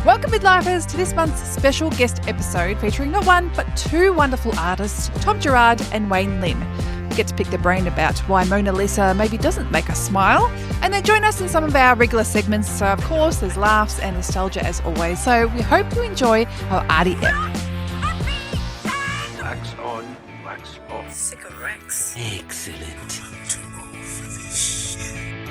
Welcome, Midlifers, to this month's special guest episode featuring not one but two wonderful artists, Tom Gerrard and Wayne Lim. We get to pick their brain about why Mona Lisa maybe doesn't make us smile, and they join us in some of our regular segments. So, of course, there's laughs and nostalgia as always. So we hope you enjoy our arty ep. Wax on, wax off. Cigarettes. Excellent.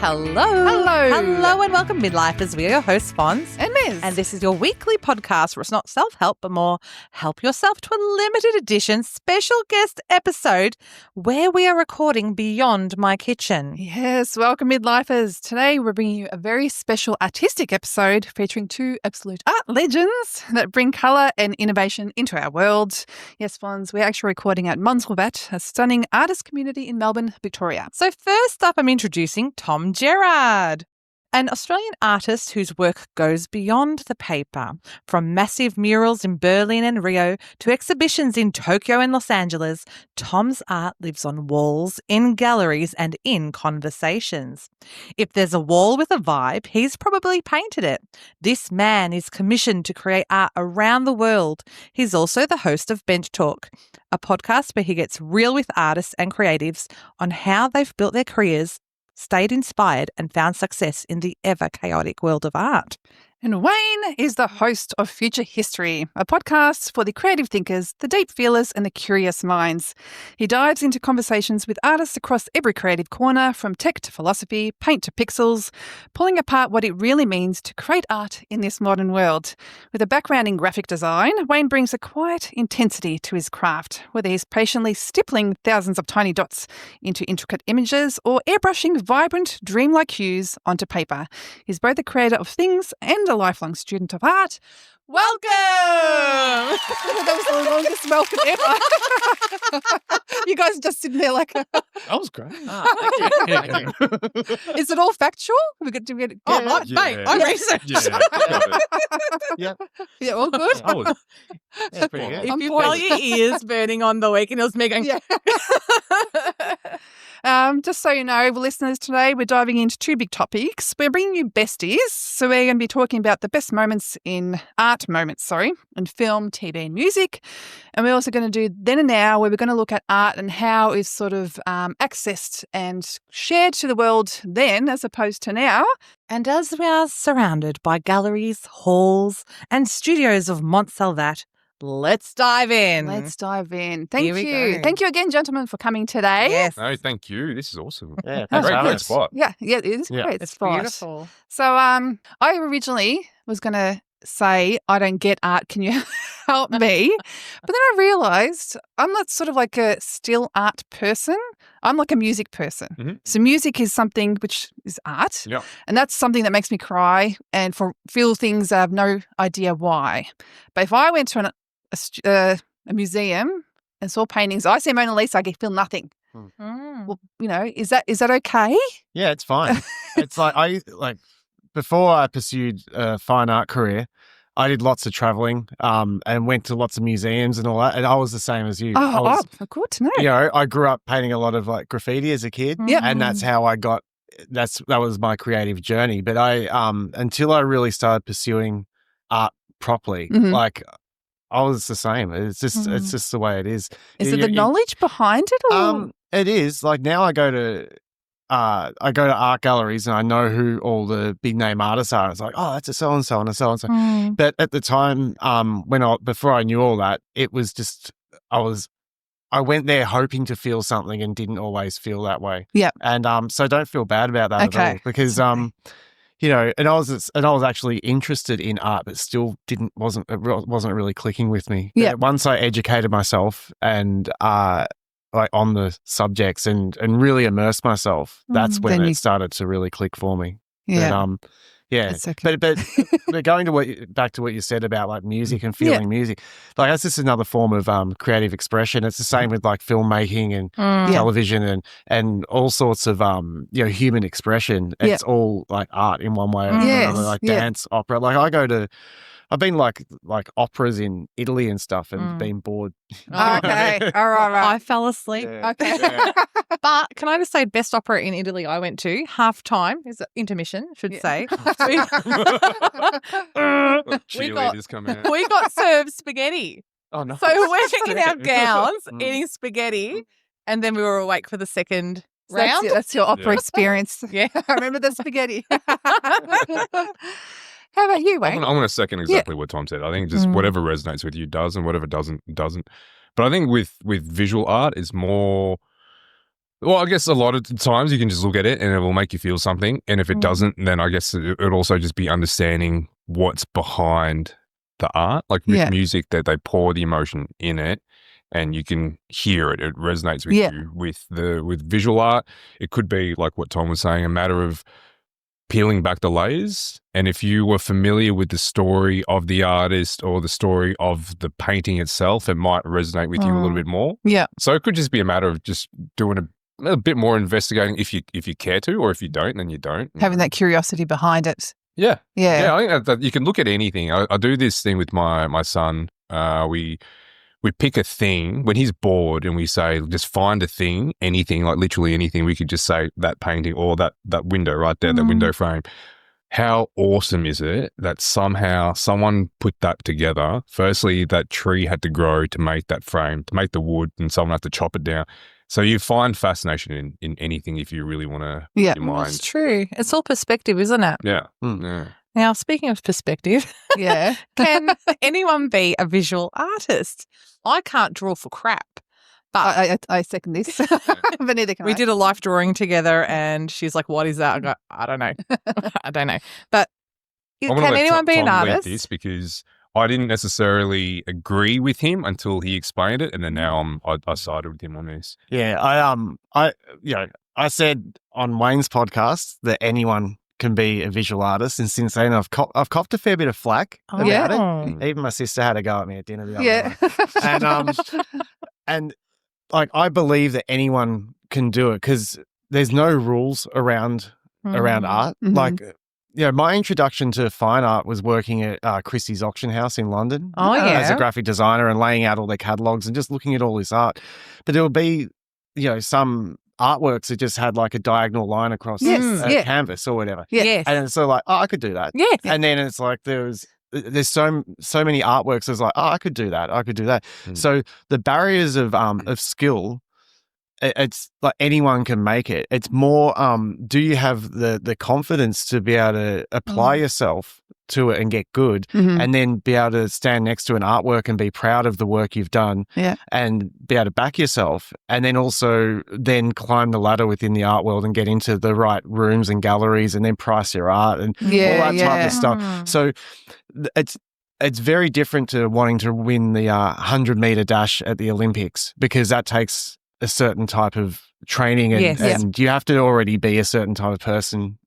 Hello and welcome, Midlifers. We are your hosts, Fonz And Mez. and this is your weekly podcast where it's not self-help but more help yourself to a limited edition special guest episode where we are recording beyond my kitchen. Yes, welcome, Midlifers. Today we're bringing you a very special artistic episode featuring two absolute art legends that bring colour and innovation into our world. Yes, Fonz, we're actually recording at Montrebat, a stunning artist community in Melbourne, Victoria. So first up, I'm introducing Tom Gerrard, an Australian artist whose work goes beyond the paper. From massive murals in Berlin and Rio to exhibitions in Tokyo and Los Angeles, Tom's art lives on walls, in galleries and in conversations. If there's a wall with a vibe, he's probably painted it. This man is commissioned to create art around the world. He's also the host of Bench Talk, a podcast where he gets real with artists and creatives on how they've built their careers, stayed inspired and found success in the ever-chaotic world of art. And Wayne is the host of Future History, a podcast for the creative thinkers, the deep feelers and the curious minds. He dives into conversations with artists across every creative corner, from tech to philosophy, paint to pixels, pulling apart what it really means to create art in this modern world. With a background in graphic design, Wayne brings a quiet intensity to his craft, whether he's patiently stippling thousands of tiny dots into intricate images or airbrushing vibrant, dreamlike hues onto paper. He's both the creator of things and a lifelong student of art. Welcome! That was the longest welcome ever. You guys are just sitting there like... That was great. Thank you. Is it all factual? We got to get it. Oh, mate, I researched. Yeah. Yeah, all good? I was. That's pretty good. If I'm you poised. felt your ears burning on the week and it was me going... Yeah. Just so you know, listeners, today we're diving into two big topics. We're bringing you Besties, so we're going to be talking about the best moments in in film, TV and music. And we're also going to do Then and Now, where we're going to look at art and how it's sort of accessed and shared to the world then as opposed to now. And as we are surrounded by galleries, halls and studios of Mont Salvat, let's dive in. Let's dive in. Thank Here we you. go. Thank you again, gentlemen, for coming today. Yes. No, thank you. This is awesome. Yeah, That's Great, good. great spot. Yeah, it is Yeah. great. It's spot. beautiful. So I originally was going to say, I don't get art. Can you help me? But then I realised I'm not sort of like a still art person. I'm like a music person. Mm-hmm. So music is something which is art. Yeah. And that's something that makes me cry and feel things I have no idea why. But if I went to a museum and saw paintings, I see Mona Lisa, I feel nothing. Mm. Well, is that okay? Yeah, it's fine. It's like before I pursued a fine art career, I did lots of traveling and went to lots of museums and all that. And I was the same as you. Oh, good to know. You know, I grew up painting a lot of like graffiti as a kid. Yep. And that's how I got, that was my creative journey. But I, until I really started pursuing art properly, Mhm. like I was the same. It's just the way it is. Is it the knowledge behind it? Or? It is. Like now I go to art galleries and I know who all the big name artists are. It's like, oh, that's a so and so and a so and so. Mm. But at the time, before I knew all that, it was just I went there hoping to feel something and didn't always feel that way. Yep. And so don't feel bad about that at all, because you know, and I was actually interested in art, but still wasn't really clicking with me. Yeah. Once I educated myself and like on the subjects and really immersed myself, that's when it started to really click for me. Yeah. But, yeah. That's okay. But going to back to what you said about like music and feeling music, like that's just another form of creative expression. It's the same with like filmmaking and television and all sorts of human expression. It's all like art in one way or another, like dance, opera. Like I've been like operas in Italy and stuff and been bored. Okay. All right. I fell asleep. Yeah. Okay. Yeah. But can I just say, best opera in Italy I went to, half time, is intermission, should say. Cheerleaders come out. We got served spaghetti. Oh no! So we're in our gowns eating spaghetti, and then we were awake for the second So round. that's your opera Yeah. experience. Yeah. I remember the spaghetti. How about you, Wayne? I'm going to second exactly what Tom said. I think just whatever resonates with you does, and whatever doesn't. But I think with visual art is more. Well, I guess a lot of times you can just look at it and it will make you feel something, and if it doesn't, then I guess it'd also just be understanding what's behind the art. Like with music, that they pour the emotion in it, and you can hear it. It resonates with you. With visual art, it could be like what Tom was saying, a matter of peeling back the layers. And if you were familiar with the story of the artist or the story of the painting itself, it might resonate with you a little bit more. Yeah. So it could just be a matter of just doing a bit more investigating if you care to, or if you don't, then you don't. Having that curiosity behind it. Yeah. Yeah. Yeah, I think that you can look at anything. I do this thing with my son. We pick a thing when he's bored and we say, just find a thing, anything, like literally anything. We could just say that painting or that window right there, that window frame. How awesome is it that somehow someone put that together? Firstly, that tree had to grow to make that frame, to make the wood, and someone had to chop it down. So you find fascination in anything if you really want to. Yeah. Your mind. It's true. It's all perspective, isn't it? Yeah. Yeah. Now, speaking of perspective, Yeah. can anyone be a visual artist? I can't draw for crap, but I second this. But neither can we I. did a life drawing together, and she's like, "What is that?" I go, "I don't know, I don't know." But I'm gonna can let anyone be an Tom lead artist? this because I didn't necessarily agree with him until he explained it, and then now I sided with him on this. Yeah, I said on Wayne's podcast that anyone can be a visual artist, and since then I've copped a fair bit of flack about it. Even my sister had a go at me at dinner the other night. And like I believe that anyone can do it because there's no rules around art. Mhm. Like, my introduction to fine art was working at Christie's auction house in London as a graphic designer and laying out all their catalogs and just looking at all this art. But there will be, some artworks that just had like a diagonal line across a canvas or whatever. Yes. And so like, I could do that. Yes. And then it's like there's so many artworks. It's like, I could do that. I could do that. So the barriers of skill, it's like anyone can make it. It's more, do you have the confidence to be able to apply yourself to it and get good, and then be able to stand next to an artwork and be proud of the work you've done, and be able to back yourself, and then also then climb the ladder within the art world and get into the right rooms and galleries, and then price your art and all that type of stuff. So it's very different to wanting to win the 100-meter dash at the Olympics, because that takes a certain type of training and you have to already be a certain type of person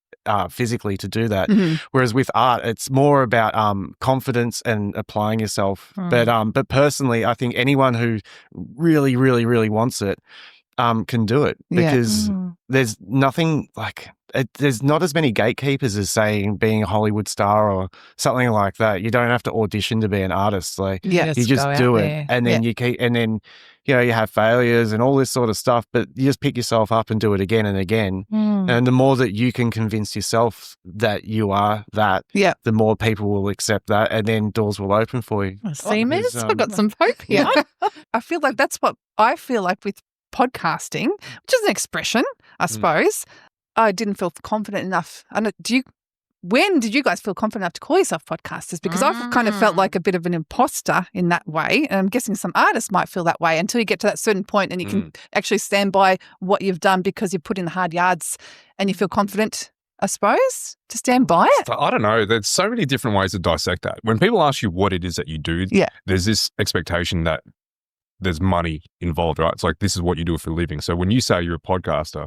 physically to do that. Whereas with art, it's more about confidence and applying yourself. But personally, I think anyone who really, really, really wants it can do it, because there's nothing like there's not as many gatekeepers as saying being a Hollywood star or something like that. You don't have to audition to be an artist. Like you just do it, and then you keep, and then you have failures and all this sort of stuff, but you just pick yourself up and do it again and again. And the more that you can convince yourself that you are that, the more people will accept that, and then doors will open for you. See, Miz, I've got some hope here. I feel like that's what I feel like with podcasting, which is an expression, I suppose. I didn't feel confident enough. When did you guys feel confident enough to call yourself podcasters? Because I've kind of felt like a bit of an imposter in that way. And I'm guessing some artists might feel that way until you get to that certain point and you can actually stand by what you've done because you've put in the hard yards and you feel confident, I suppose, to stand by it. I don't know. There's so many different ways to dissect that. When people ask you what it is that you do, there's this expectation that there's money involved, right? It's like, this is what you do for a living. So when you say you're a podcaster,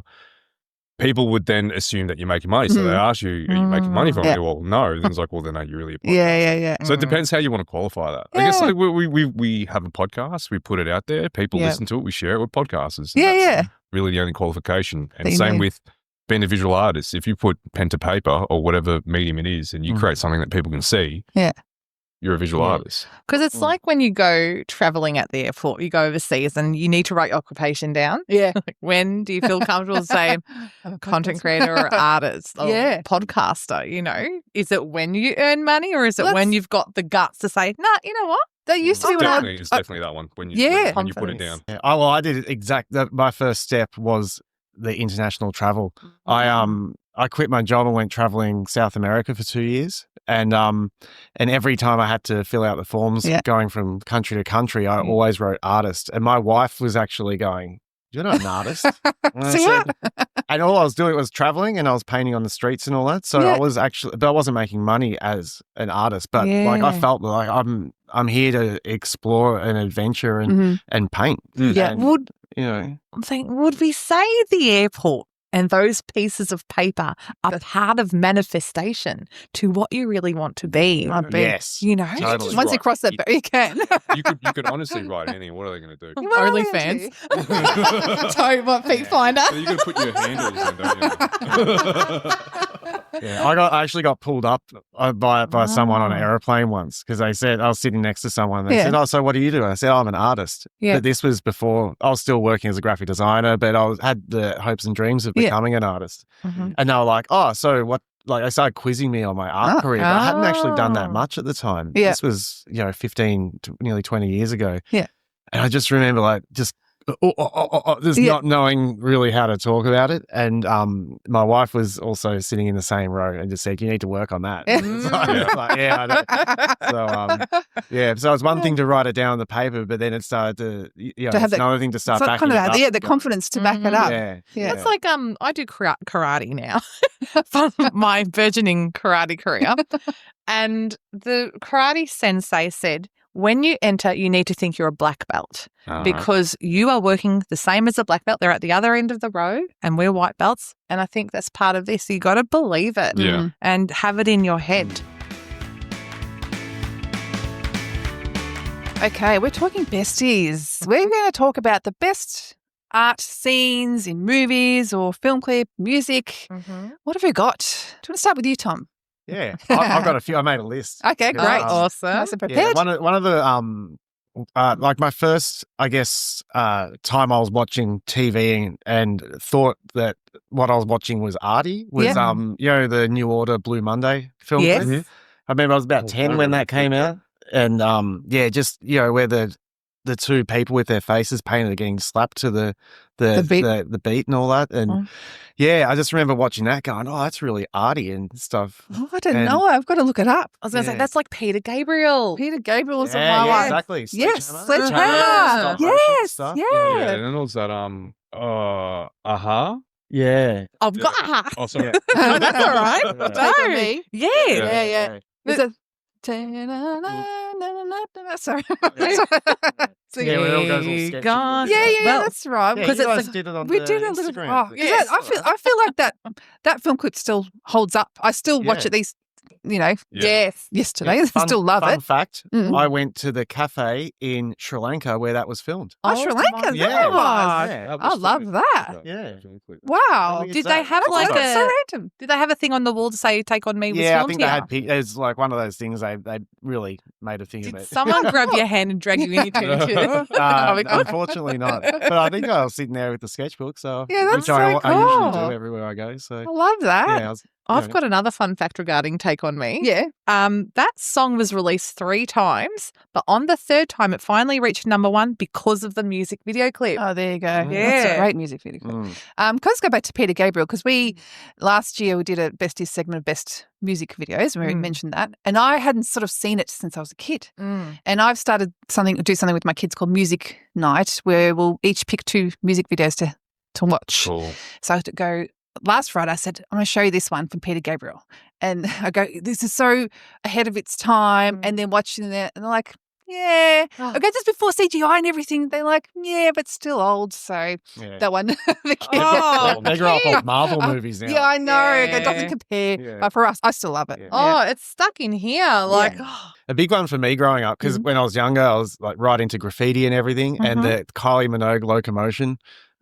people would then assume that you're making money. So they ask you, are you making money from it? Well, no. Then it's like, well, then are you really a podcaster? Yeah. So it depends how you want to qualify that. I guess like we have a podcast, we put it out there, people listen to it, we share it with podcasters. That's really the only qualification. And same with being a visual artist. If you put pen to paper or whatever medium it is and you create something that people can see, you're a visual artist. Because it's like when you go traveling at the airport, you go overseas and you need to write your occupation down. Yeah. Like, when do you feel comfortable saying content creator or artist or podcaster, you know? Is it when you earn money or is it when you've got the guts to say, nah, you know what? That used to be when It's definitely that one when you put it down. Yeah. Oh, well, I did my first step was the international travel. I quit my job and went traveling South America for 2 years. And every time I had to fill out the forms going from country to country, I always wrote artist. And my wife was actually going, "You're not an artist." And all I was doing was traveling and I was painting on the streets and all that. So I was but I wasn't making money as an artist. But like I felt like I'm here to explore an adventure and paint. Yeah. And, you know, I'm thinking, would we say the airport and those pieces of paper are part of manifestation to what you really want to be? Yes. You know? Totally. Once you cross that barrier, you can. You could honestly write any. What are they going to do? OnlyFans. Don't want feet finder. So you got to put your handles in, don't you? Yeah, I actually got pulled up by someone on an aeroplane once because they said I was sitting next to someone. And they said, "Oh, so what do you do?" And I said, "I'm an artist." Yeah. But this was before I was still working as a graphic designer, but I had the hopes and dreams of becoming an artist. And they were like, "Oh, so what?" Like they started quizzing me on my art career, but I hadn't actually done that much at the time. Yeah. This was 15 to nearly 20 years ago. Yeah, and I just remember like just. Just not knowing really how to talk about it. And my wife was also sitting in the same row and just said, "You need to work on that." So it's one thing to write it down on the paper, but then it started to have another thing to start backing it up. Yeah, the confidence to back it up. Yeah. It's like I do karate now for my burgeoning karate career. And the karate sensei said, when you enter, you need to think you're a black belt because you are working the same as a black belt. They're at the other end of the row and we're white belts. And I think that's part of this. You got to believe it and have it in your head. Okay, we're talking besties. We're going to talk about the best art scenes in movies or film clip, music. What have we got? Do you want to start with you, Tom? Yeah, I've got a few. I made a list. Okay, great. Awesome. Nice and prepared. Yeah, one of the like my first, I guess, time I was watching TV and thought that what I was watching was arty was the New Order Blue Monday film. Yes. I remember I was about 10 when that came out, and just where the two people with their faces painted are getting slapped to the beat and all that. And I just remember watching that going, "Oh, that's really arty and stuff." Oh, I don't know. I've got to look it up. I was going to say, that's like Peter Gabriel. Peter Gabriel is my one. Exactly. Yes, Sledgehammer. Yes, Yeah, and then also aha. Yeah. I've got aha. Oh, sorry. No, that's all right. Take on me. Yeah. Is it? Sorry. Yeah, when it all goes all sketchy. Yeah, that's right. Because Because it's did it on we the did a little. Instagram. I feel like that film clip still holds up. I still watch it these. Yesterday. I still love fun it. fact, I went to the cafe in Sri Lanka where that was filmed. Oh, Sri Lanka. Yeah. I love that. Yeah. Wow. Did Did they have like That's so a? random. Did they have a thing on the wall to say "Take on me"? Was Yeah, I filmed think here? they had. It's like one of those things they really made a thing Did of it. someone grab your hand and drag you in too? Unfortunately not. But I think I was sitting there with the sketchbook, so Yeah, that's which I so usually cool. do everywhere I go. So I love that. yeah, I've got another fun fact regarding Take On Me. Yeah. That song was released 3 times, but on the 3rd time it finally reached #1 because of the music video clip. Oh, there you go. That's a Yeah. great music video. Let's go back to Peter Gabriel because last year we did a Besties segment of best music videos where we mentioned that, and I hadn't sort of seen it since I was a kid. And I've started do something with my kids called Music Night, where we'll each pick 2 music videos to watch. Cool. So I had to go. Last Friday, I said, "I'm going to show you this one from Peter Gabriel." And I go, "This is so ahead of its time." And then watching it, and they're like, "Yeah." I go, "Just before CGI and everything." They're like, "Yeah, but still old." So that one, the kids. they grew up on Marvel movies now. Yeah, I know. Yeah. It doesn't compare. Yeah. But for us, I still love it. Yeah. Oh, it's stuck in here. Like, A big one for me growing up, because when I was younger, I was like right into graffiti and everything, and the Kylie Minogue Locomotion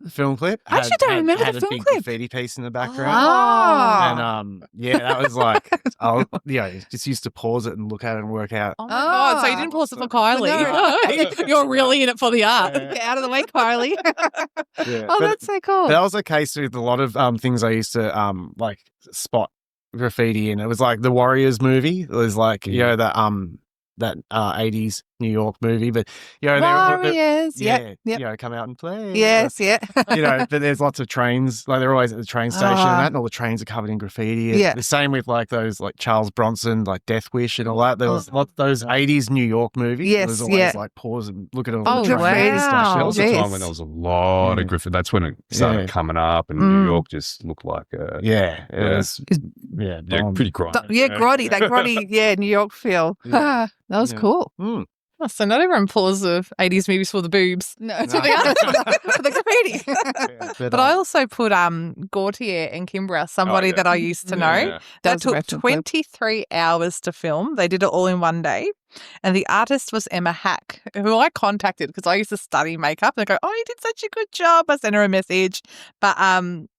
film clip. I actually don't remember had the a film big clip. graffiti piece in the background. Oh. And that was like, just used to pause it and look at it and work out. Oh my God. So you didn't pause it for Kylie. No. You're really in it for the art. Get out of the way, Kylie. Yeah. Oh, that's so cool. But that was the case with a lot of things I used to like spot graffiti in. It was like the Warriors movie. It was like that 80s New York movie, but Warriors, come out and play. Yes, yeah. But there's lots of trains, like they're always at the train station and all the trains are covered in graffiti. And the same with like those like Charles Bronson, like Death Wish and all that. There was lots of those 80s New York movies. Yes, it was always like pause and look at all the trains wow. and stuff. There was a time when there was a lot of graffiti. That's when it started coming up, and New York just looked like it was pretty grimy. Grotty, that grotty, New York feel. Yeah. That was cool. Oh, so not everyone pulls of 80s movies for the boobs. No. For the graffiti. But I also put Gautier and Kimbra, somebody that I used to know. Yeah. That took 23 hours to film. They did it all in one day. And the artist was Emma Hack, who I contacted because I used to study makeup. And they go, you did such a good job. I sent her a message. But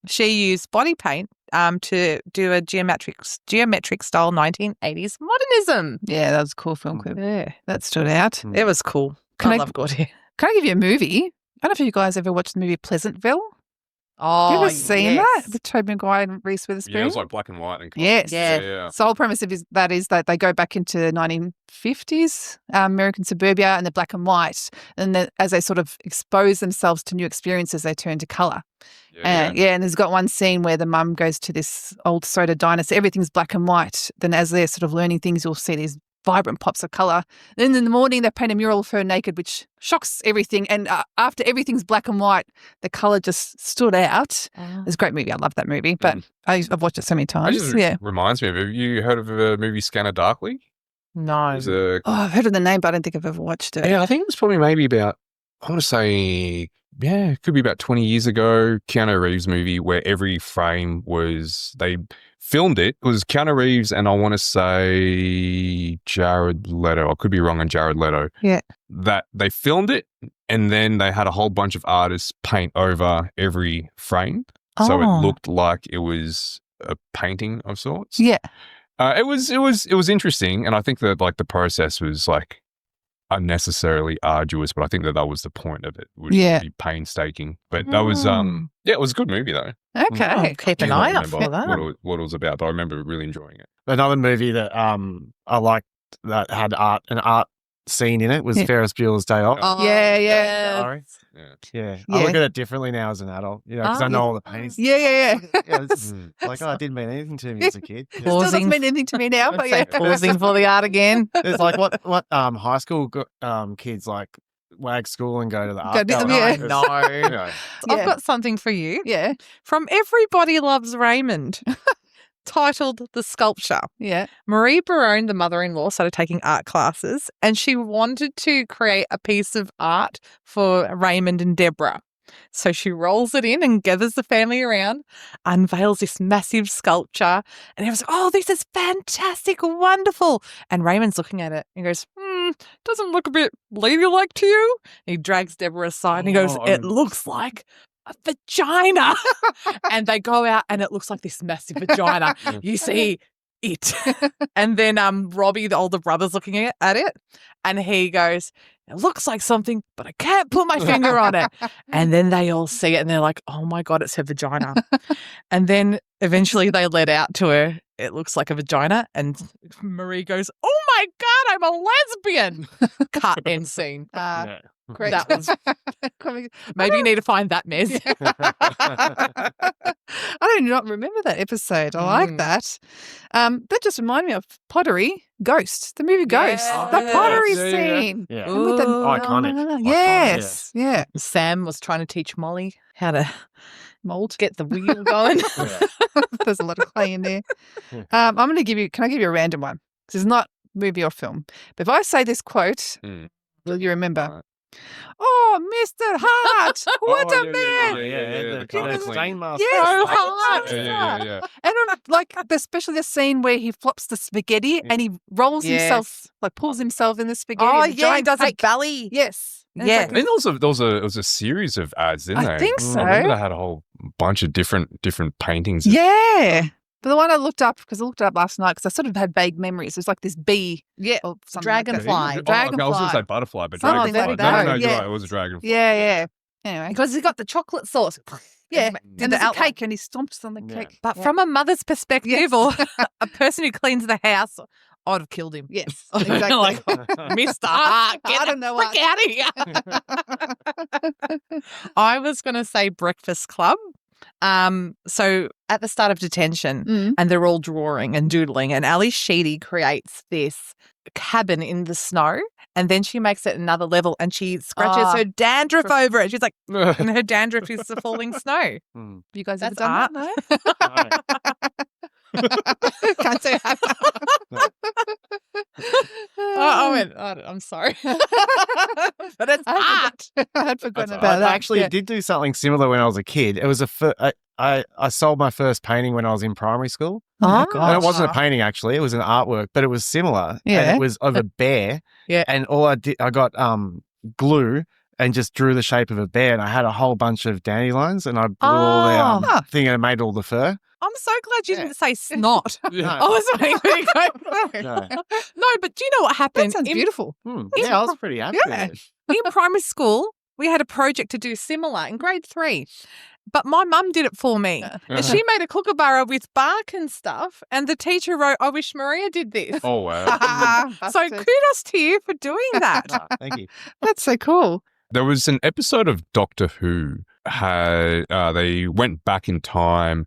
she used body paint to do a geometric style 1980s modernism. Yeah, that was a cool film clip. Yeah. That stood out. It was cool. I love Gautier. Can I give you a movie? I don't know if you guys ever watched the movie Pleasantville. Oh, you ever seen that with Tobey Maguire and Reese Witherspoon? Yeah, it was like black and white. And yes. Yeah. So the whole premise of that is that they go back into 1950s American suburbia and they're black and white. And then as they sort of expose themselves to new experiences, they turn to colour. And there's got one scene where the mum goes to this old soda diner, so everything's black and white. Then as they're sort of learning things, you'll see these vibrant pops of colour. Then in the morning, they paint a mural of her naked, which shocks everything. And after everything's black and white, the colour just stood out. It's a great movie. I love that movie, but I've watched it so many times. It just reminds me of, have you heard of the movie Scanner Darkly? No. I've heard of the name, but I don't think I've ever watched it. Yeah, I think it was probably maybe about, I want to say, it could be about 20 years ago, Keanu Reeves movie where every frame they filmed it. It was Keanu Reeves and I want to say Jared Leto. I could be wrong on Jared Leto. Yeah. That they filmed it and then they had a whole bunch of artists paint over every frame. So it looked like it was a painting of sorts. Yeah. It was interesting. And I think that like the process was like unnecessarily arduous, but I think that was the point of it. Would be painstaking. But that was it was a good movie though. Okay. I'll keep an eye out for that. What it was about, but I remember really enjoying it. Another movie that I liked that had an art scene in it was Ferris Bueller's Day Off. Yeah. Yeah. I look at it differently now as an adult, because I know all the paintings. Yeah. It's like, it didn't mean anything to me as a kid. It still doesn't mean anything to me now, but pausing for the art again. It's like what high school kids like wag school and go to the art gallery. No. I've got something for you. Yeah. From Everybody Loves Raymond. Titled The Sculpture. Yeah. Marie Barone, the mother-in-law, started taking art classes and she wanted to create a piece of art for Raymond and Deborah. So she rolls it in and gathers the family around, unveils this massive sculpture, and everyone's like, this is fantastic, wonderful. And Raymond's looking at it and goes, doesn't look a bit ladylike to you? And he drags Deborah aside and he goes, it looks like a vagina. And they go out and it looks like this massive vagina. You see it. And then Robbie, the older brother's looking at it and he goes, it looks like something, but I can't put my finger on it. And then they all see it and they're like, oh my God, it's her vagina. And then eventually they let out to her, it looks like a vagina. And Marie goes, oh my God, I'm a lesbian. Cut end scene. Great. That was maybe you need to find that, Mez. I do not remember that episode. I like that. That just reminded me of Pottery, Ghost, the movie Ghost, the pottery scene. Yeah. With the, iconic. Yes, yeah. Sam was trying to teach Molly how to get the wheel going. There's a lot of clay in there. I'm going to give you. Can I give you a random one? This is not movie or film. But if I say this quote, will you remember? Oh, Mr. Hart, what a man! The Stainmaster. Yes, Yeah. And especially the scene where he flops the spaghetti and he rolls himself, like pulls himself in the spaghetti. Oh, yeah, he does a belly. Yes. Yeah. I think there was a series of ads, didn't they? I think so. I remember they had a whole bunch of different paintings. Yeah. But the one I looked up, because I looked it up last night, because I sort of had vague memories. It was like this bee. Yeah. Or something Dragonfly. Like that. I was going to say butterfly, but Something dragonfly. like that. No, you're Yeah. right. It was a dragonfly. Yeah. Anyway. Because he's got the chocolate sauce. Yeah. Did And the there's a outline. cake and he stomps on the cake. But Yeah. from a mother's perspective Yes. or a person who cleans the house, I'd have killed him. Yes, exactly. Like, Mr. Hart, get I the don't know frick out of here. I was going to say Breakfast Club. So at the start of detention, and they're all drawing and doodling, and Ali Sheedy creates this cabin in the snow, and then she makes it another level, and she scratches her dandruff over it. She's like, and her dandruff is the falling snow. You guys That's ever done that? No? Can't say I have. I'm sorry. But it's art. I had forgotten That's about that. I actually did do something similar when I was a kid. It was I sold my first painting when I was in primary school. Oh, And it wasn't a painting, actually. It was an artwork, but it was similar. Yeah. And it was of a bear. Yeah. And all I did, I got glue and just drew the shape of a bear. And I had a whole bunch of dandelions and I blew all the thing and it made all the fur. I'm so glad you didn't say snot. Yeah. I was waiting for you to go through. No. No, but do you know what That happened? sounds beautiful. Yeah, I was pretty happy Yeah. with it. In primary school, we had a project to do similar in grade 3. But my mum did it for me. And she made a kookaburra with bark and stuff. And the teacher wrote, I wish Maria did this. Oh, wow. So kudos to you for doing that. Thank you. That's so cool. There was an episode of Doctor Who. They went back in time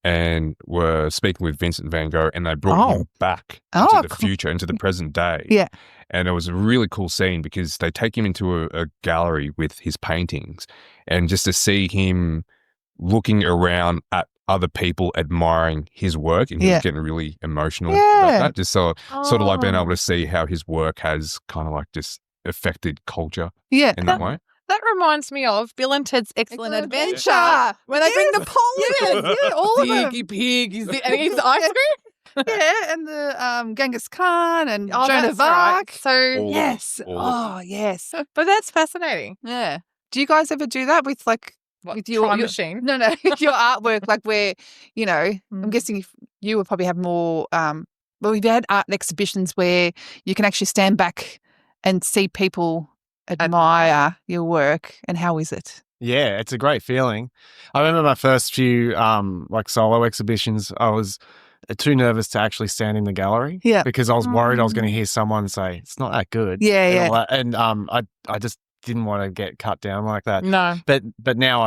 and were speaking with Vincent van Gogh, and they brought him back into the future, into the present day. Yeah. And it was a really cool scene because they take him into a gallery with his paintings, and just to see him looking around at other people admiring his work, and he was getting really emotional about that. Just sort of like being able to see how his work has kind of like just affected culture in that way. That reminds me of Bill and Ted's Excellent Adventure. Adventure. When they bring Napoleon. Yeah, all of them. Piggy Pig. And he's the ice cream. Yeah, and the Genghis Khan and Oh, Joan of that's right. Arc. So, Yes. all of Oh, yes. but that's fascinating. Yeah. Do you guys ever do that with like with your Time machine? No, your artwork, like where, I'm guessing you would probably have more. Well, we've had art exhibitions where you can actually stand back and see people admire your work. And how is it? Yeah, it's a great feeling. I remember my first few like solo exhibitions, I was too nervous to actually stand in the gallery. Yeah. Because I was worried I was going to hear someone say, it's not that good. Yeah, and yeah. all that. And I just didn't want to get cut down like that. No. But now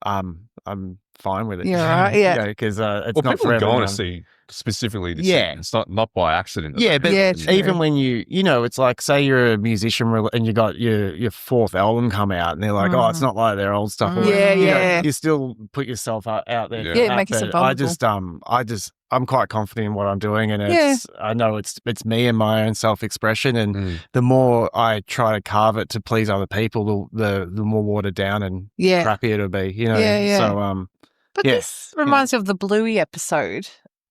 I'm fine with it. You're right, yeah. Because it's Well, not people for are going everyone. to see specifically this. Yeah. It's not by accident. that Yeah, they but do Yeah, it. true. even when it's like, say you're a musician and you got your fourth album come out and they're like, oh, it's not like their old stuff. or Yeah, whatever. yeah. You still put yourself out there. Yeah. for Yeah, that, make yourself but I'm quite confident in what I'm doing, and Yeah. I know it's me and my own self-expression, and the more I try to carve it to please other people, the more watered down and crappy it'll be, Yeah, yeah. So But Yeah. this reminds me of the Bluey episode.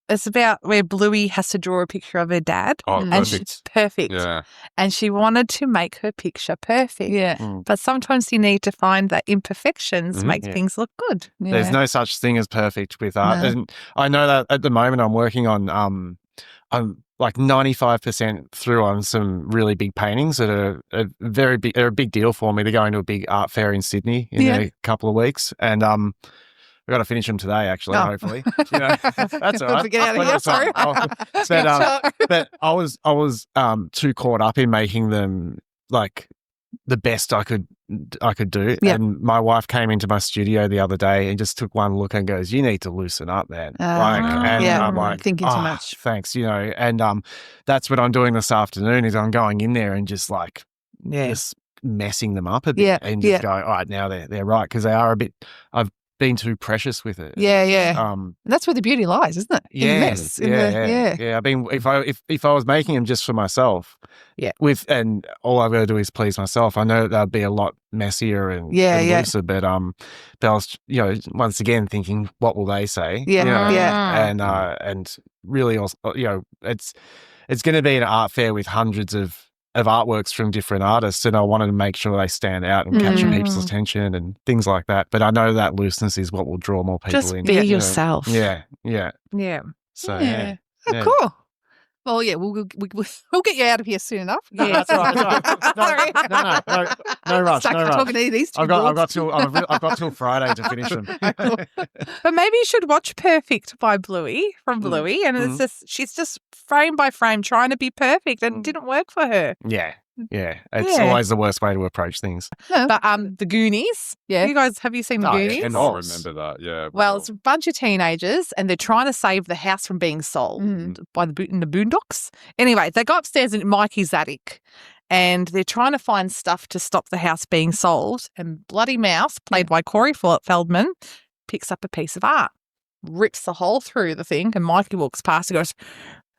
It's about where Bluey has to draw a picture of her dad. Oh, And perfect. she's perfect. Yeah. And she wanted to make her picture perfect. Yeah. But sometimes you need to find that imperfections make Yeah. things look good. there's no such thing as perfect with art. No. And I know that at the moment I'm working on I'm like 95% through on some really big paintings that are very big. They're a big deal for me. They're going to a big art fair in Sydney in a couple of weeks, and I've got to finish them today, actually, hopefully. That's all right. Get out of Plenty here, time. sorry. But I was too caught up in making them like the best I could do. Yeah. And my wife came into my studio the other day and just took one look and goes, "You need to loosen up, man." And yeah, I'm like, thinking too much. Thanks, And that's what I'm doing this afternoon is I'm going in there and just like just messing them up a bit and just going, all right, now they're right, because they are a bit. I've been too precious with it. Yeah. That's where the beauty lies, isn't it? In the mess. Yeah. I mean, if I was making them just for myself, and all I've got to do is please myself, I know that'd be a lot messier and looser. But I was, once again thinking, what will they say? And really, also, it's going to be an art fair with hundreds of artworks from different artists, and I wanted to make sure they stand out and capture people's attention and things like that. But I know that looseness is what will draw more people Just in. be yourself. Yeah. So Oh, cool. Well, yeah, we'll get you out of here soon enough. Yeah, that's right. Sorry. No rush. Stuck talking to these two I've got till Friday to finish them. But maybe you should watch Perfect by Bluey from Bluey, and it's just she's just frame by frame trying to be perfect, and it didn't work for her. Yeah. It's always the worst way to approach things. But the Goonies, you guys, have you seen the Goonies? I remember that. Yeah. Well, it's a bunch of teenagers, and they're trying to save the house from being sold in the Boondocks. Anyway, they go upstairs in Mikey's attic, and they're trying to find stuff to stop the house being sold. And Bloody Mouse, played by Corey Feldman, picks up a piece of art, rips the hole through the thing, and Mikey walks past and goes,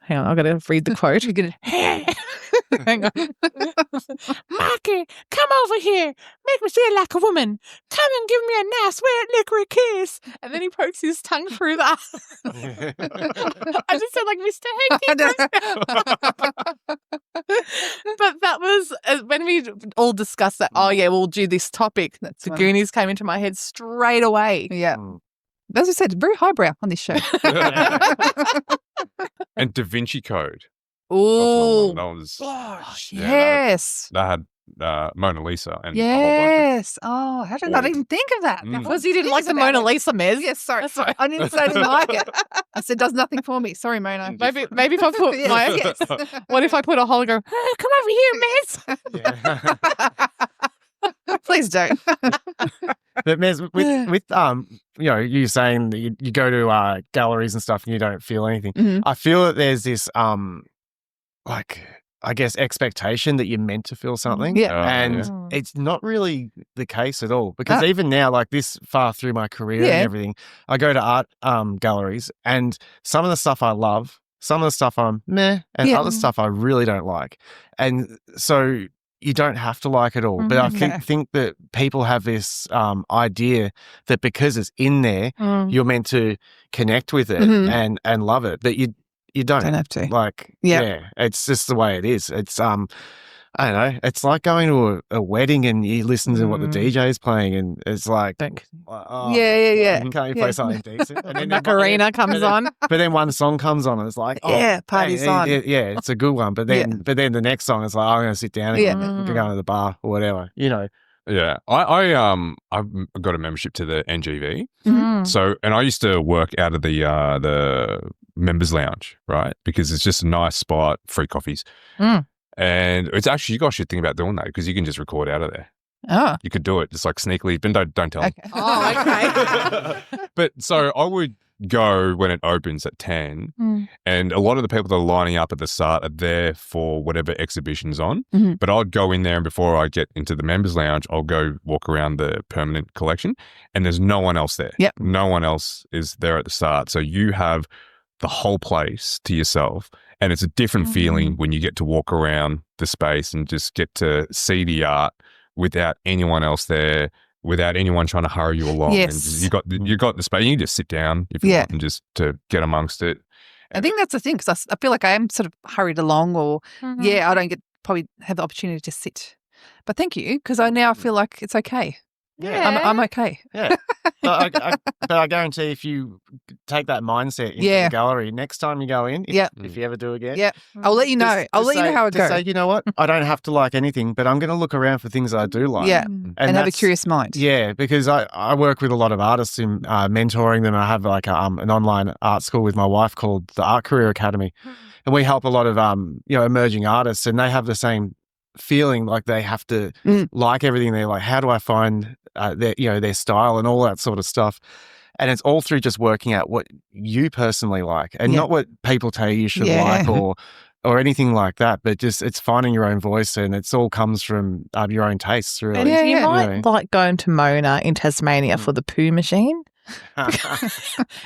hang on, I've got to read the quote. You're going to... Hang on. Mikey, come over here. Make me feel like a woman. Come and give me a nice wet liquor kiss. And then he pokes his tongue through that. I just sound like Mr. Hanky. But that was when we all discussed that. Oh yeah, we'll do this topic. That's the funny. Goonies came into my head straight away. Yeah. As I said, very highbrow on this show. And Da Vinci Code. Oh, That was Yes. that had Mona Lisa and Yes. Oh, how did I even think of that? because you didn't like the Mona Lisa, Mez. Yes, sorry. That's right. I didn't say I didn't like it. I said does nothing for me. Sorry, Mona. Maybe if I put Yes, my yes. what if I put a hole and go, oh, come over here, Mez? Please don't. But Mez, with you saying that you go to galleries and stuff and you don't feel anything. I feel that there's this I guess expectation that you're meant to feel something. Yeah. It's not really the case at all, because even now, like this far through my career and everything, I go to art galleries, and some of the stuff I love, some of the stuff I'm meh, and other stuff I really don't like. And so you don't have to like it all. But I think that people have this idea that because it's in there, you're meant to connect with it and love it. But you don't have to. Like, it's just the way it is. It's I don't know. It's like going to a wedding and you listen to what the DJ is playing, and it's like, Can't you play something decent? And then Macarena comes on. But then one song comes on, and it's like, party's on. Yeah, it's a good one. But then the next song is like, I'm going to sit down and go to the bar or whatever. Yeah, I've got a membership to the NGV. So, and I used to work out of the members lounge, right? Because it's just a nice spot, free coffees, and it's actually, you guys should think about doing that, because you can just record out of there. Oh, You could do it just like sneakily, but don't tell them. okay. Oh, okay. But so I would go when it opens at 10, and a lot of the people that are lining up at the start are there for whatever exhibition's on. But I'd go in there, and before I get into the members lounge, I'll go walk around the permanent collection, and there's no one else there. Yep. No one else is there at the start. So you have the whole place to yourself, and it's a different feeling when you get to walk around the space and just get to see the art without anyone else there, without anyone trying to hurry you along. Yes. And you got the space. You can just sit down if you want, and just to get amongst it. I think that's the thing, because I feel like I am sort of hurried along, or I don't probably have the opportunity to sit. But thank you, because I now feel like it's okay. Yeah. I'm okay. Yeah. But I guarantee if you take that mindset into the gallery, next time you go in, if you ever do again, I'll let you know. I'll let you know how it goes. Say, you know what? I don't have to like anything, but I'm going to look around for things I do like. Yeah. And have a curious mind. Yeah, because I work with a lot of artists in mentoring them. I have like an online art school with my wife called the Art Career Academy. And we help a lot of emerging artists, and they have the same feeling, like they have to like everything. They're like, how do I find their style and all that sort of stuff? And it's all through just working out what you personally like, and not what people tell you should like or anything like that, but just it's finding your own voice, and it's all comes from your own tastes, really. And you might like going to Mona in Tasmania for the poo machine.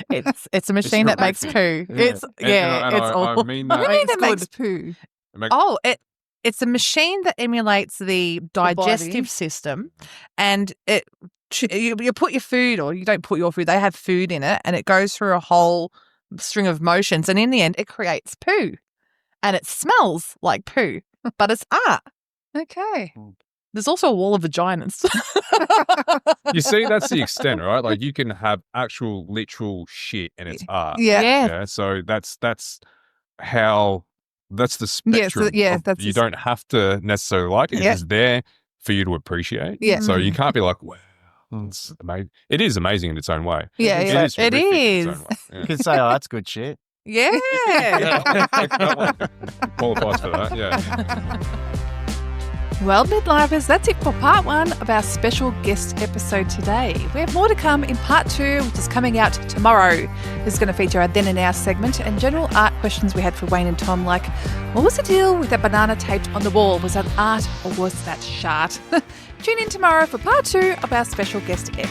It's a machine that makes poo. It's awful. I mean What do you mean that. that makes poo? It's a machine that emulates the digestive system, and you put your food, or you don't put your food, they have food in it, and it goes through a whole string of motions, and in the end it creates poo, and it smells like poo. but it's art. Okay. There's also a wall of vaginas. You see, that's the extent, right? Like you can have actual literal shit and it's art. Yeah. So that's how that's the spectrum. That's you don't have to necessarily like it. It's just there for you to appreciate. Yeah. So you can't be like, wow, it's amazing. It is amazing in its own way. Yeah, It yeah. is. horrific in its own way. You could say, oh, that's good shit. Yeah. Qualifies for that, yeah. Well, Midlifers, that's it for part 1 of our special guest episode today. We have more to come in part 2, which is coming out tomorrow. This is going to feature our Then and Now segment and general art questions we had for Wayne and Tom, like, what was the deal with that banana taped on the wall? Was that art or was that shart? Tune in tomorrow for part 2 of our special guest ep.